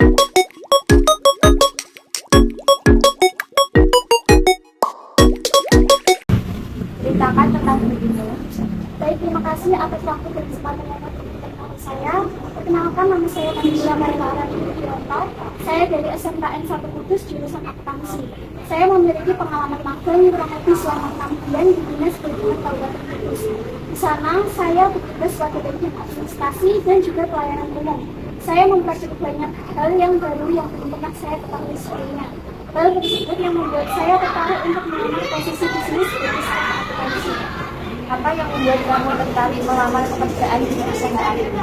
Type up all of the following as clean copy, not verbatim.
Ceritakan tentang dirimu. Baik, terima kasih atas waktu dan kesempatan yang diberikan kepada saya. Perkenalkan, nama saya Kamila Maryla Widianto. Saya dari SMKN 1 Kudus jurusan akuntansi. Saya memiliki pengalaman magang kurang lebih selama 6 bulan di Dinas Perhubungan Kabupaten Kudus. Di sana, saya bertugas pada bagian administrasi dan juga pelayanan umum. Saya mempelajari banyak hal yang baru yang belum pernah saya ketahui sebelumnya. Hal tersebut yang membuat saya tertarik untuk melamar posisi di sini sebagai seorang akuntansi. Apa yang membuat kamu tertarik melamar pekerjaan di perusahaan ini?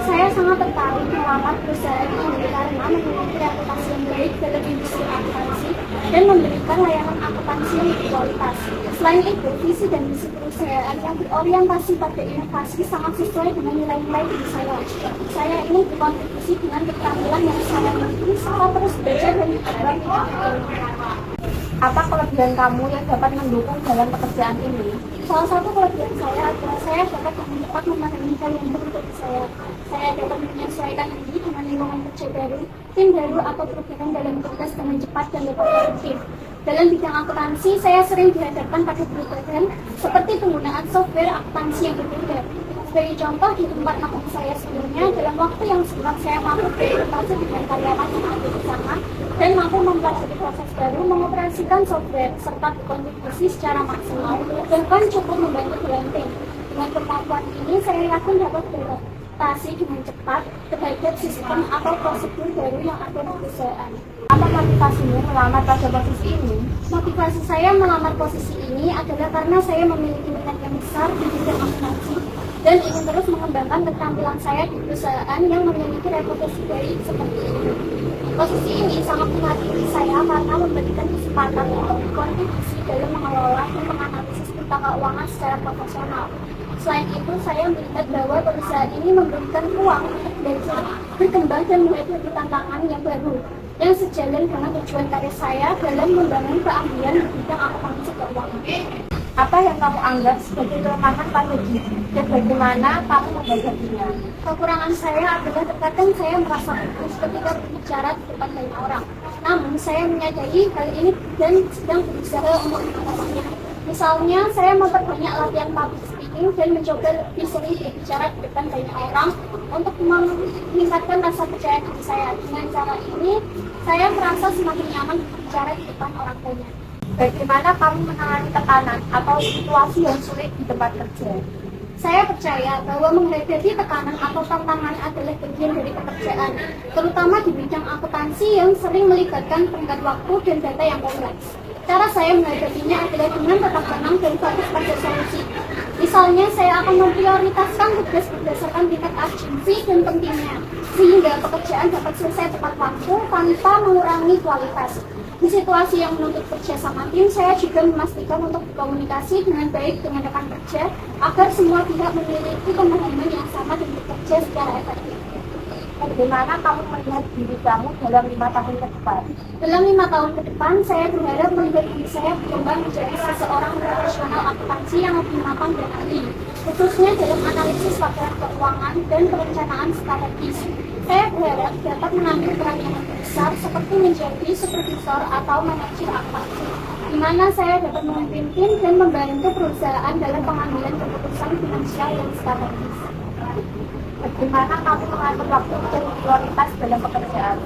Saya sangat tertarik melamar perusahaan ini karena memiliki reputasi yang baik dalam industri akuntansi dan memberikan layanan akuntansi yang berkualitas. Selain itu, visi dan misi perusahaan yang berorientasi pada inovasi sangat sesuai dengan nilai-nilai diri saya. Saya ingin berkontribusi dengan keterampilan yang saya miliki serta terus belajar dan berkembang. Apa kelebihan kamu yang dapat mendukung dalam pekerjaan ini? Salah satu kelebihan saya adalah saya dapat dengan cepat memahami hal yang baru dari saya. Saya dapat menyesuaikan diri dengan lingkungan kerja baru, tim baru atau perubahan dalam tugas dengan cepat dan lebih produktif. Dalam bidang akuntansi, saya sering dihadapkan pada perubahan seperti penggunaan software akuntansi yang berbeda. Sebagai contoh, di tempat magang saya sebelumnya, dalam waktu yang singkat saya mampu berinteraksi dengan karyawan yang ada di sana dan mampu mempelajari proses baru, mengoperasikan software, serta berkontribusi secara maksimal, bahkan cukup membantu dalam tim. Dengan kemampuan ini, saya yakin dapat beradaptasi dengan cepat terhadap sistem atau prosedur baru yang ada di perusahaan. Apa motivasimu melamar pada posisi ini? Motivasi saya melamar posisi ini adalah karena saya memiliki minat yang besar di bidang akuntansi dan ingin terus mengembangkan keterampilan saya di perusahaan yang memiliki reputasi baik seperti ini. Posisi ini sangat menghargai saya karena memberikan kesempatan untuk berkontribusi dalam mengelola dan menganalisis tentang keuangan secara profesional. Selain itu, saya melihat bahwa perusahaan ini memberikan ruang untuk belajar, berkembang dan menghadapi tantangan yang baru yang sejalan dengan tujuan karir saya dalam membangun keahlian di bidang akuntansi keuangan. Apa yang kamu anggap sebagai kelemahan pada diri dan bagaimana kamu menghadapinya? Kekurangan saya adalah terkadang saya merasa fokus ketika berbicara di depan banyak orang. Namun, saya menyadari hal ini dan sedang berusaha untuk mengatasinya. Misalnya, saya memperbanyak latihan public speaking dan mencoba lebih sering berbicara di depan banyak orang untuk meningkatkan rasa percaya diri saya. Dengan cara ini, saya merasa semakin nyaman berbicara di depan orang banyak. Bagaimana kamu menangani tekanan atau situasi yang sulit di tempat kerja? Saya percaya bahwa menghadapi tekanan atau tantangan adalah bagian dari pekerjaan, terutama di bidang akuntansi yang sering melibatkan tenggat waktu dan data yang kompleks. Cara saya menghadapinya adalah dengan tetap tenang dan fokus pada solusi. Misalnya, saya akan memprioritaskan tugas berdasarkan tingkat urgensi dan pentingnya, sehingga pekerjaan dapat selesai tepat waktu tanpa mengurangi kualitas. Di situasi yang menuntut kerja sama tim, saya juga memastikan untuk berkomunikasi dengan baik dengan rekan kerja agar semua pihak memiliki pemahaman yang sama dan bekerja secara efektif. Bagaimana kamu melihat diri kamu dalam 5 tahun ke depan? Dalam 5 tahun ke depan, saya berharap melihat diri saya berkembang menjadi seseorang profesional akuntansi yang lebih matang dan ahli, khususnya dalam analisis laporan keuangan dan perencanaan strategis. Saya berharap dapat mengambil peran yang lebih besar seperti menjadi supervisor atau manajer akuntansi, di mana saya dapat memimpin tim dan membantu perusahaan dalam pengambilan keputusan finansial yang strategis. Bagaimana kamu mengatur waktu dan prioritas dalam pekerjaan?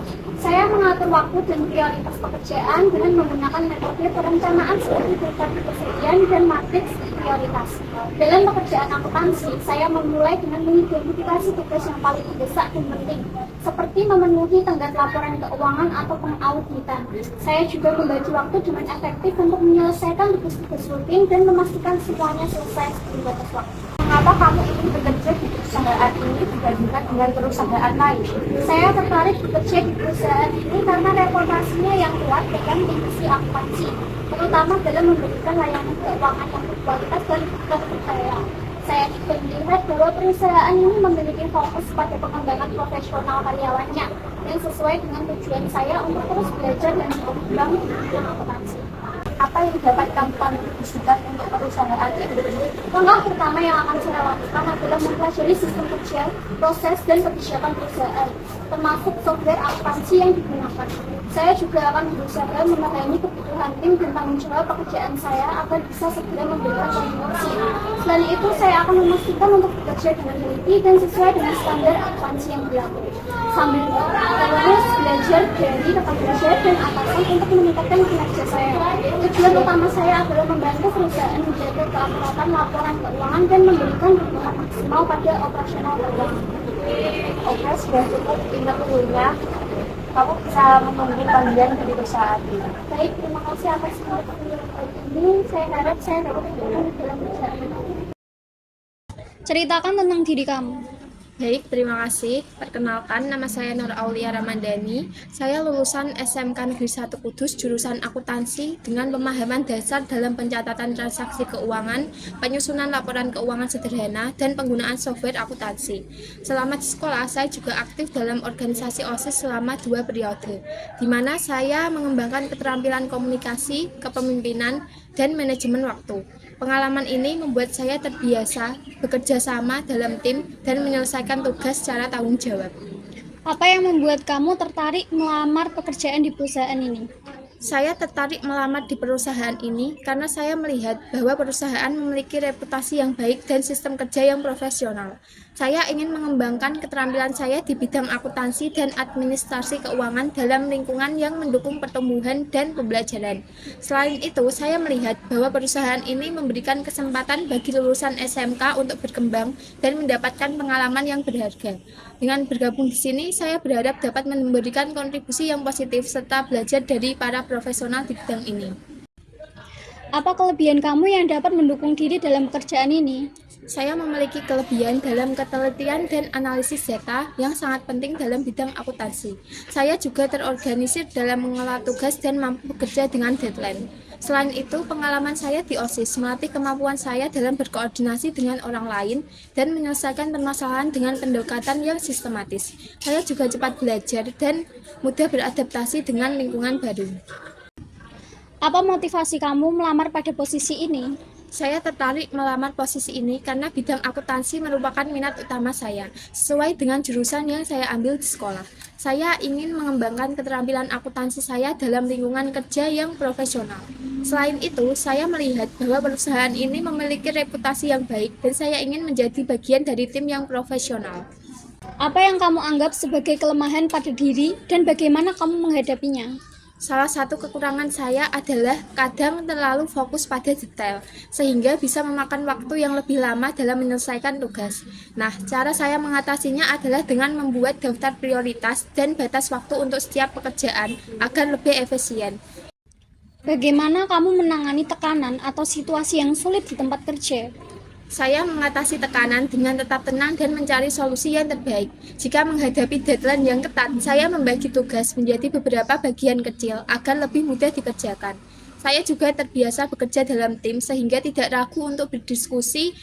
Saya mengatur waktu dan prioritas pekerjaan dengan menggunakan metode perencanaan seperti berbagai kesediaan dan matriks prioritas. Dalam pekerjaan akuntansi, saya memulai dengan mengidentifikasi tugas yang paling mendesak dan penting, seperti memenuhi tenggat laporan keuangan atau pengauditan. Saya juga membagi waktu dengan efektif untuk menyelesaikan tugas-tugas rutin dan memastikan semuanya selesai sebelum batas waktu. Mengapa kamu ingin bekerja di perusahaan ini dibandingkan dengan perusahaan lain? Saya tertarik bekerja di perusahaan ini karena reputasinya yang kuat dalam industri akuntansi, terutama dalam memberikan layanan keuangan yang berkualitas dan terpercaya. Saya juga melihat bahwa perusahaan ini memiliki fokus pada pengembangan profesional karyawannya yang sesuai dengan tujuan saya untuk terus belajar dan berkembang di bidang akuntansi. Apa yang dapat kamu kontribusikan untuk perusahaan ini? Langkah pertama yang akan saya lakukan adalah mempelajari sistem kerja, proses, dan kebijakan perusahaan, termasuk software akuntansi yang digunakan. Saya juga akan berusaha memahami kebutuhan tim dan tanggung jawab pekerjaan saya agar bisa segera memberikan kontribusi. Selain itu, saya akan memastikan untuk bekerja dengan teliti dan sesuai dengan standar akuntansi yang berlaku. Sambil terus belajar dari rekan kerja dan atasan untuk meningkatkan kinerja saya. Tujuan utama saya adalah membantu perusahaan menjaga keakuratan laporan keuangan dan memberikan dukungan maksimal pada operasional keuangan. Oke, sudah cukup ingat dulunya. Kamu bisa memenuhi panggilan dari perusahaan ini. Baik, terima kasih atas penjelasan ini. Saya harap saya dapat bergabung dalam perusahaan ini. Ceritakan tentang diri kamu. Baik, terima kasih. Perkenalkan, nama saya Nur Aulia Ramadhani. Saya lulusan SMK Negeri 1 Kudus, jurusan akuntansi dengan pemahaman dasar dalam pencatatan transaksi keuangan, penyusunan laporan keuangan sederhana, dan penggunaan software akuntansi. Selama di sekolah, saya juga aktif dalam organisasi OSIS selama 2 periode, di mana saya mengembangkan keterampilan komunikasi, kepemimpinan, dan manajemen waktu. Pengalaman ini membuat saya terbiasa bekerja sama dalam tim dan menyelesaikan tugas secara tanggung jawab. Apa yang membuat kamu tertarik melamar pekerjaan di perusahaan ini? Saya tertarik melamar di perusahaan ini karena saya melihat bahwa perusahaan memiliki reputasi yang baik dan sistem kerja yang profesional. Saya ingin mengembangkan keterampilan saya di bidang akuntansi dan administrasi keuangan dalam lingkungan yang mendukung pertumbuhan dan pembelajaran. Selain itu, saya melihat bahwa perusahaan ini memberikan kesempatan bagi lulusan SMK untuk berkembang dan mendapatkan pengalaman yang berharga. Dengan bergabung di sini, saya berharap dapat memberikan kontribusi yang positif serta belajar dari para profesional di bidang ini. Apa kelebihan kamu yang dapat mendukung diri dalam pekerjaan ini? Saya memiliki kelebihan dalam ketelitian dan analisis data yang sangat penting dalam bidang akuntansi. Saya juga terorganisir dalam mengelola tugas dan mampu bekerja dengan deadline. Selain itu, pengalaman saya di OSIS melatih kemampuan saya dalam berkoordinasi dengan orang lain dan menyelesaikan permasalahan dengan pendekatan yang sistematis. Saya juga cepat belajar dan mudah beradaptasi dengan lingkungan baru. Apa motivasi kamu melamar pada posisi ini? Saya tertarik melamar posisi ini karena bidang akuntansi merupakan minat utama saya, sesuai dengan jurusan yang saya ambil di sekolah. Saya ingin mengembangkan keterampilan akuntansi saya dalam lingkungan kerja yang profesional. Selain itu, saya melihat bahwa perusahaan ini memiliki reputasi yang baik dan saya ingin menjadi bagian dari tim yang profesional. Apa yang kamu anggap sebagai kelemahan pada diri dan bagaimana kamu menghadapinya? Salah satu kekurangan saya adalah kadang terlalu fokus pada detail, sehingga bisa memakan waktu yang lebih lama dalam menyelesaikan tugas. Nah, cara saya mengatasinya adalah dengan membuat daftar prioritas dan batas waktu untuk setiap pekerjaan agar lebih efisien. Bagaimana kamu menangani tekanan atau situasi yang sulit di tempat kerja? Saya mengatasi tekanan dengan tetap tenang dan mencari solusi yang terbaik. Jika menghadapi deadline yang ketat, saya membagi tugas menjadi beberapa bagian kecil agar lebih mudah dikerjakan. Saya juga terbiasa bekerja dalam tim sehingga tidak ragu untuk berdiskusi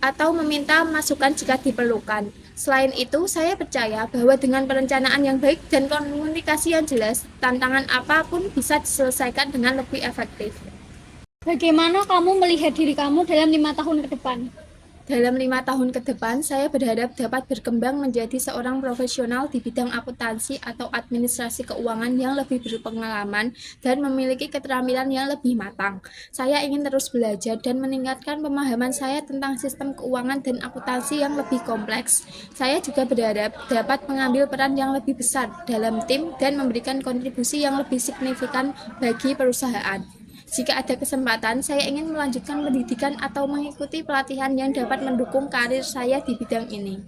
atau meminta masukan jika diperlukan. Selain itu, saya percaya bahwa dengan perencanaan yang baik dan komunikasi yang jelas, tantangan apapun bisa diselesaikan dengan lebih efektif. Bagaimana kamu melihat diri kamu dalam 5 tahun ke depan? Dalam 5 tahun ke depan, saya berharap dapat berkembang menjadi seorang profesional di bidang akuntansi atau administrasi keuangan yang lebih berpengalaman dan memiliki keterampilan yang lebih matang. Saya ingin terus belajar dan meningkatkan pemahaman saya tentang sistem keuangan dan akuntansi yang lebih kompleks. Saya juga berharap dapat mengambil peran yang lebih besar dalam tim dan memberikan kontribusi yang lebih signifikan bagi perusahaan. Jika ada kesempatan, saya ingin melanjutkan pendidikan atau mengikuti pelatihan yang dapat mendukung karir saya di bidang ini.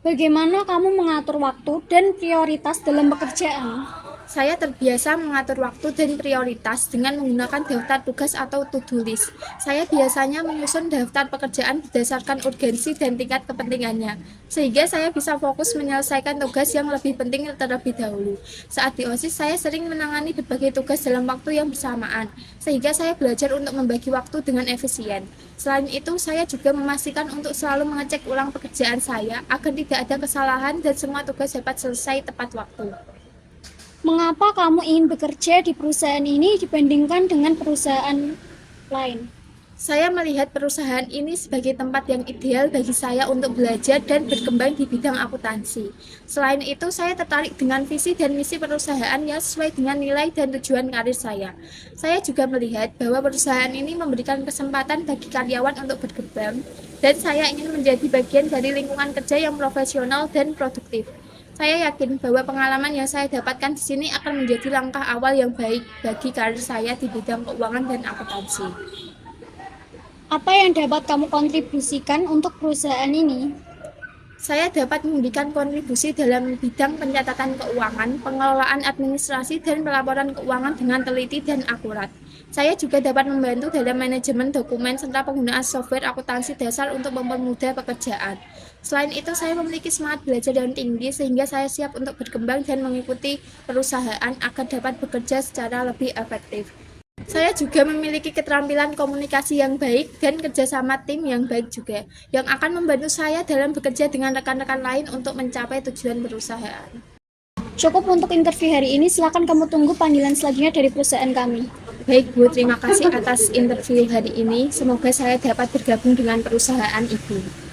Bagaimana kamu mengatur waktu dan prioritas dalam pekerjaan? Saya terbiasa mengatur waktu dan prioritas dengan menggunakan daftar tugas atau to-do list. Saya biasanya menyusun daftar pekerjaan berdasarkan urgensi dan tingkat kepentingannya, sehingga saya bisa fokus menyelesaikan tugas yang lebih penting terlebih dahulu. Saat di OSIS, saya sering menangani berbagai tugas dalam waktu yang bersamaan, sehingga saya belajar untuk membagi waktu dengan efisien. Selain itu, saya juga memastikan untuk selalu mengecek ulang pekerjaan saya agar tidak ada kesalahan dan semua tugas dapat selesai tepat waktu. Mengapa kamu ingin bekerja di perusahaan ini dibandingkan dengan perusahaan lain? Saya melihat perusahaan ini sebagai tempat yang ideal bagi saya untuk belajar dan berkembang di bidang akuntansi. Selain itu, saya tertarik dengan visi dan misi perusahaan yang sesuai dengan nilai dan tujuan karir saya. Saya juga melihat bahwa perusahaan ini memberikan kesempatan bagi karyawan untuk berkembang, dan saya ingin menjadi bagian dari lingkungan kerja yang profesional dan produktif. Saya yakin bahwa pengalaman yang saya dapatkan di sini akan menjadi langkah awal yang baik bagi karir saya di bidang keuangan dan akuntansi. Apa yang dapat kamu kontribusikan untuk perusahaan ini? Saya dapat memberikan kontribusi dalam bidang pencatatan keuangan, pengelolaan administrasi, dan pelaporan keuangan dengan teliti dan akurat. Saya juga dapat membantu dalam manajemen dokumen serta penggunaan software akuntansi dasar untuk mempermudah pekerjaan. Selain itu, saya memiliki semangat belajar yang tinggi sehingga saya siap untuk berkembang dan mengikuti perusahaan agar dapat bekerja secara lebih efektif. Saya juga memiliki keterampilan komunikasi yang baik dan kerjasama tim yang baik juga, yang akan membantu saya dalam bekerja dengan rekan-rekan lain untuk mencapai tujuan perusahaan. Cukup untuk interview hari ini, silakan kamu tunggu panggilan selanjutnya dari perusahaan kami. Baik Bu, terima kasih atas interview hari ini. Semoga saya dapat bergabung dengan perusahaan Ibu.